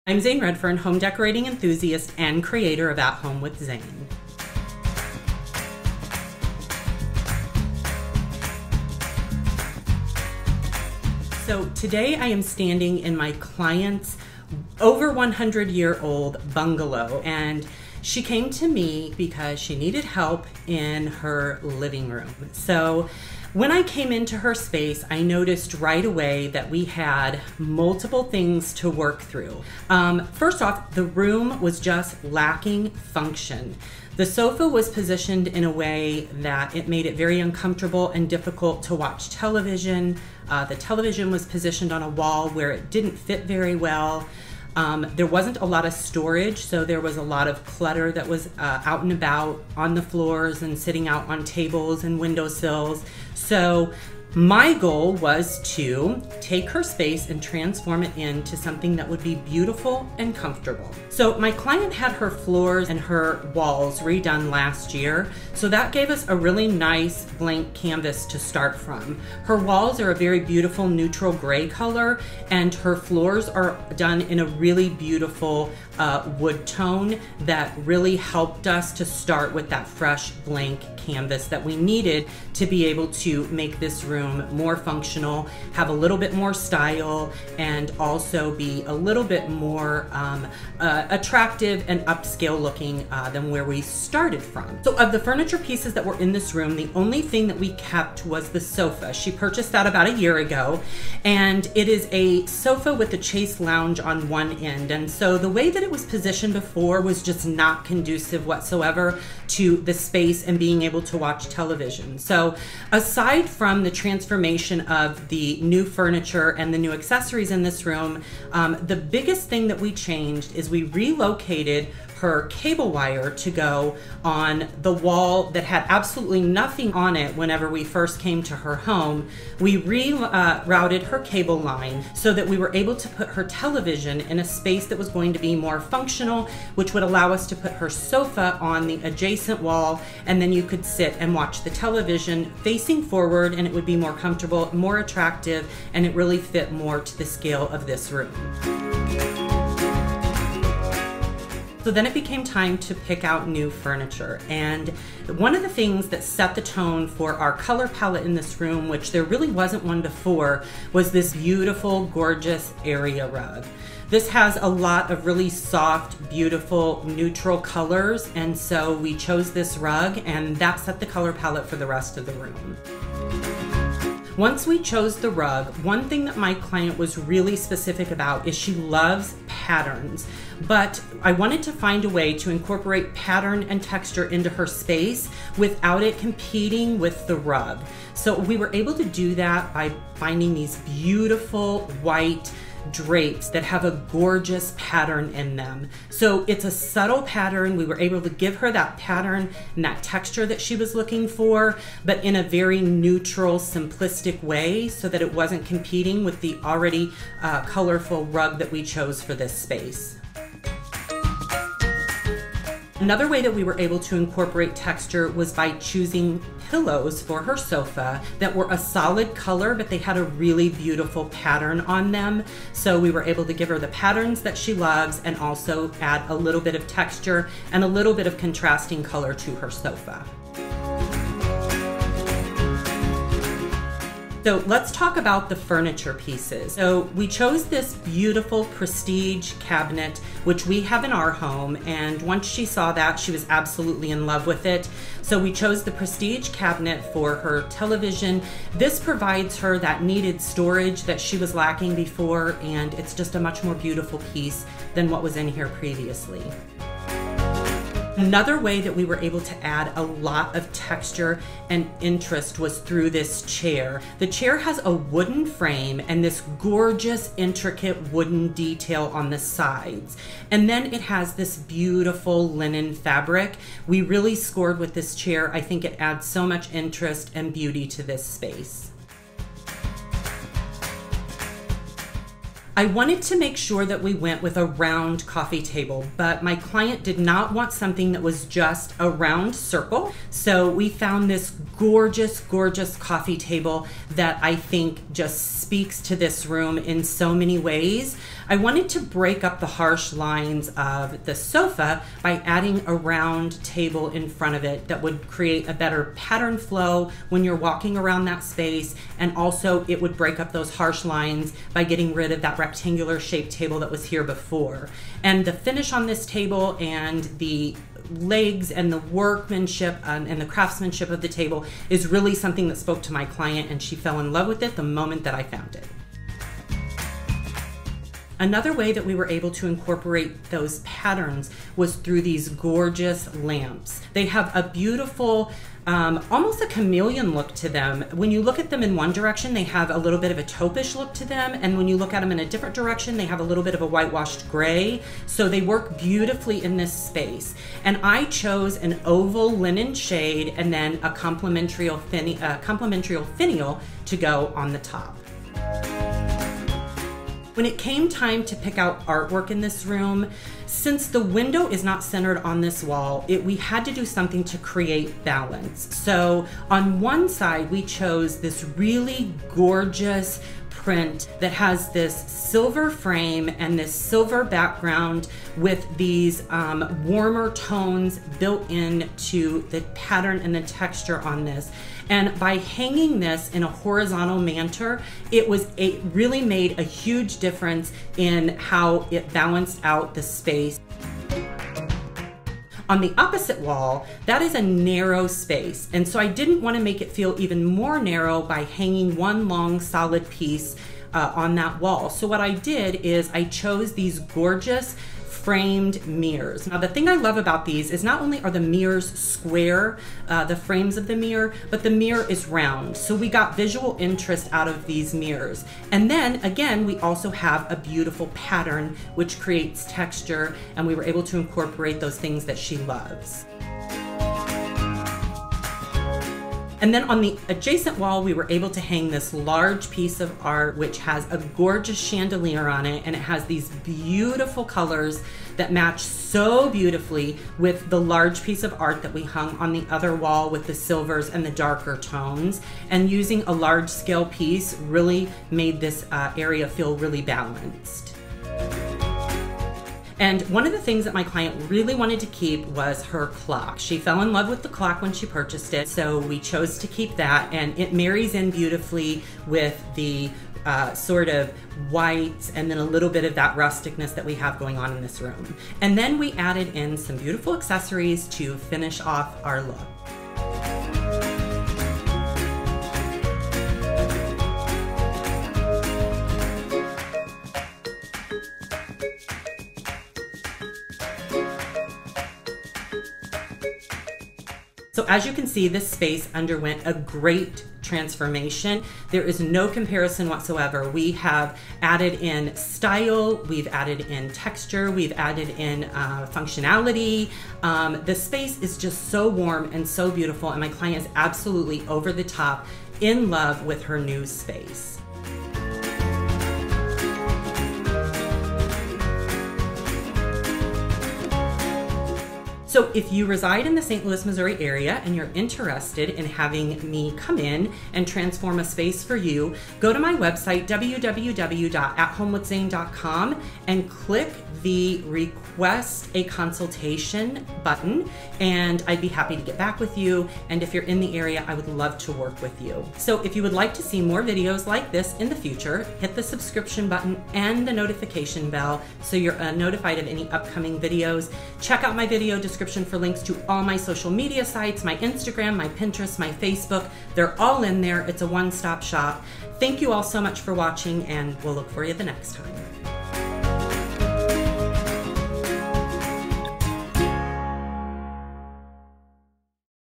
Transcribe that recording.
I'm Zane Redfern, home decorating enthusiast and creator of At Home with Zane. So today I am standing in my client's over 100-year-old bungalow, and she came to me because she needed help in her living room. So when I came into her space, I noticed right away that we had multiple things to work through. First off, the room was just lacking function. The sofa was positioned in a way that it made it very uncomfortable and difficult to watch television. The television was positioned on a wall where it didn't fit very well. There wasn't a lot of storage, so there was a lot of clutter that was out and about on the floors and sitting out on tables and windowsills. So my goal was to take her space and transform it into something that would be beautiful and comfortable. So my client had her floors and her walls redone last year, so that gave us a really nice blank canvas to start from. Her walls are a very beautiful neutral gray color, and her floors are done in a really beautiful wood tone that really helped us to start with that fresh blank canvas that we needed to be able to make this room more functional, have a little bit more style, and also be a little bit more attractive and upscale looking than where we started from. So of the furniture pieces that were in this room, the only thing that we kept was the sofa. She purchased that about a year ago, and it is a sofa with a chase lounge on one end. And so the way that it was positioned before was just not conducive whatsoever to the space and being able to watch television. So aside from the transformation of the new furniture and the new accessories in this room, the biggest thing that we changed is we relocated her cable wire to go on the wall that had absolutely nothing on it whenever we first came to her home. We rerouted her cable line so that we were able to put her television in a space that was going to be more functional, which would allow us to put her sofa on the adjacent wall, and then you could sit and watch the television facing forward, and it would be more comfortable, more attractive, and it really fit more to the scale of this room. So then it became time to pick out new furniture, and one of the things that set the tone for our color palette in this room, which there really wasn't one before, was this beautiful, gorgeous area rug. This has a lot of really soft, beautiful, neutral colors, and so we chose this rug, and that set the color palette for the rest of the room. Once we chose the rug, one thing that my client was really specific about is she loves patterns, but I wanted to find a way to incorporate pattern and texture into her space without it competing with the rug. So we were able to do that by finding these beautiful white drapes that have a gorgeous pattern in them. So it's a subtle pattern. We were able to give her that pattern and that texture that she was looking for, but in a very neutral, simplistic way so that it wasn't competing with the already colorful rug that we chose for this space. Another way that we were able to incorporate texture was by choosing pillows for her sofa that were a solid color, but they had a really beautiful pattern on them. So we were able to give her the patterns that she loves and also add a little bit of texture and a little bit of contrasting color to her sofa. So let's talk about the furniture pieces. So we chose this beautiful prestige cabinet, which we have in our home, and once she saw that, she was absolutely in love with it. So we chose the prestige cabinet for her television. This provides her that needed storage that she was lacking before, and it's just a much more beautiful piece than what was in here previously. Another way that we were able to add a lot of texture and interest was through this chair. The chair has a wooden frame and this gorgeous, intricate wooden detail on the sides. And then it has this beautiful linen fabric. We really scored with this chair. I think it adds so much interest and beauty to this space. I wanted to make sure that we went with a round coffee table, but my client did not want something that was just a round circle. So we found this gorgeous, gorgeous coffee table that I think just speaks to this room in so many ways. I wanted to break up the harsh lines of the sofa by adding a round table in front of it that would create a better pattern flow when you're walking around that space, and also it would break up those harsh lines by getting rid of that rectangular shaped table that was here before. And the finish on this table and the legs and the workmanship and the craftsmanship of the table is really something that spoke to my client, and she fell in love with it the moment that I found it. Another way that we were able to incorporate those patterns was through these gorgeous lamps. They have a beautiful, almost a chameleon look to them. When you look at them in one direction, they have a little bit of a taupish look to them, and when you look at them in a different direction, they have a little bit of a whitewashed gray. So they work beautifully in this space. And I chose an oval linen shade and then a complementary finial to go on the top. When it came time to pick out artwork in this room, since the window is not centered on this wall, we had to do something to create balance. So on one side, we chose this really gorgeous print that has this silver frame and this silver background with these warmer tones built into the pattern and the texture on this. And by hanging this in a horizontal manter, it really made a huge difference in how it balanced out the space. On the opposite wall, that is a narrow space. And so I didn't want to make it feel even more narrow by hanging one long solid piece on that wall. So what I did is I chose these gorgeous framed mirrors. Now the thing I love about these is not only are the mirrors square, the frames of the mirror, but the mirror is round. So we got visual interest out of these mirrors. And then again, we also have a beautiful pattern which creates texture, and we were able to incorporate those things that she loves. And then on the adjacent wall, we were able to hang this large piece of art, which has a gorgeous chandelier on it, and it has these beautiful colors that match so beautifully with the large piece of art that we hung on the other wall with the silvers and the darker tones. And using a large scale piece really made this area feel really balanced. And one of the things that my client really wanted to keep was her clock. She fell in love with the clock when she purchased it, so we chose to keep that, and it marries in beautifully with the sort of white and then a little bit of that rusticness that we have going on in this room. And then we added in some beautiful accessories to finish off our look. So as you can see, this space underwent a great transformation. There is no comparison whatsoever. We have added in style, we've added in texture, we've added in functionality. The space is just so warm and so beautiful, and my client is absolutely over the top in love with her new space. So if you reside in the St. Louis, Missouri area and you're interested in having me come in and transform a space for you, go to my website, www.AtHomeWithZane.com, and click the Request a Consultation button, and I'd be happy to get back with you. And if you're in the area, I would love to work with you. So if you would like to see more videos like this in the future, hit the subscription button and the notification bell so you're notified of any upcoming videos. Check out my video description for links to all my social media sites, my Instagram, my Pinterest, my Facebook. They're all in there. It's a one-stop shop. Thank you all so much for watching, and we'll look for you the next time.